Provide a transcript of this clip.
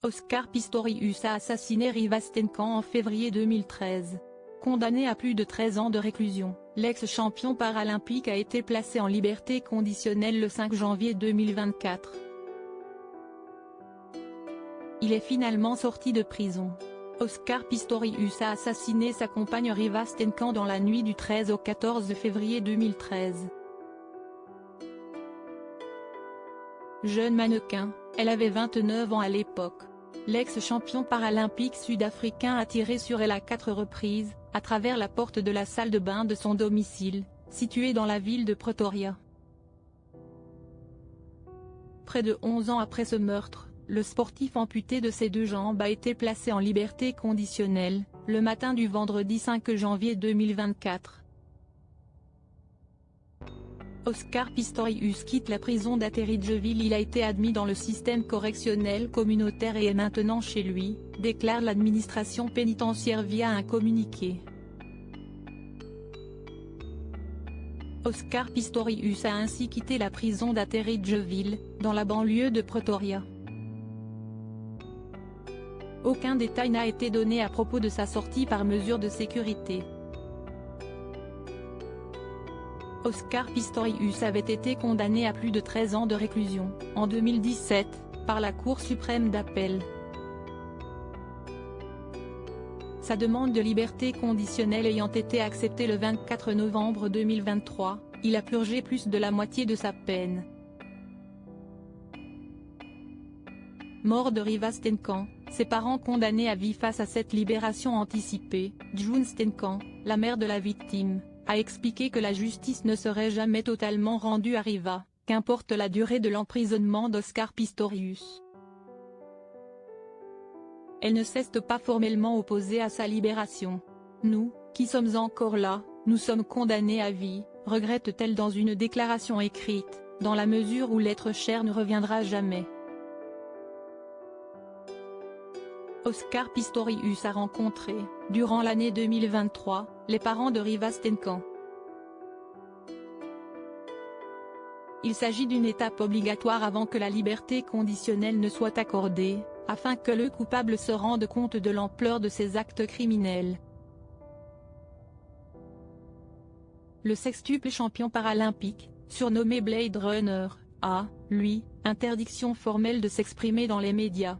Oskar Pistorius a assassiné Rivastenkan en février 2013. Condamné à plus de 13 ans de réclusion, l'ex-champion paralympique a été placé en liberté conditionnelle le 5 janvier 2024. Il est finalement sorti de prison. Oskar Pistorius a assassiné sa compagne Rivastenkan dans la nuit du 13 au 14 février 2013. Jeune mannequin, elle avait 29 ans à l'époque. L'ex-champion paralympique sud-africain a tiré sur elle à 4 reprises, à travers la porte de la salle de bain de son domicile, située dans la ville de Pretoria. Près de 11 ans après ce meurtre, le sportif amputé de ses 2 jambes a été placé en liberté conditionnelle, le matin du vendredi 5 janvier 2024. Oskar Pistorius quitte la prison d'Atteridgeville. Il a été admis dans le système correctionnel communautaire et est maintenant chez lui, déclare l'administration pénitentiaire via un communiqué. Oskar Pistorius a ainsi quitté la prison d'Atteridgeville, dans la banlieue de Pretoria. Aucun détail n'a été donné à propos de sa sortie par mesure de sécurité. Oskar Pistorius avait été condamné à plus de 13 ans de réclusion, en 2017, par la Cour suprême d'appel. Sa demande de liberté conditionnelle ayant été acceptée le 24 novembre 2023, il a purgé plus de la moitié de sa peine. Mort de Rivastenkan, ses parents condamnés à vie face à cette libération anticipée. June Stenkan, la mère de la victime, a expliqué que la justice ne serait jamais totalement rendue à Riva, qu'importe la durée de l'emprisonnement d'Oskar Pistorius. Elle ne s'est pas formellement opposée à sa libération. Nous, qui sommes encore là, nous sommes condamnés à vie, regrette-t-elle dans une déclaration écrite, dans la mesure où l'être cher ne reviendra jamais. Oskar Pistorius a rencontré, durant l'année 2023, les parents de Rivastenkan. Il s'agit d'une étape obligatoire avant que la liberté conditionnelle ne soit accordée, afin que le coupable se rende compte de l'ampleur de ses actes criminels. Le sextuple champion paralympique, surnommé Blade Runner, a, lui, interdiction formelle de s'exprimer dans les médias.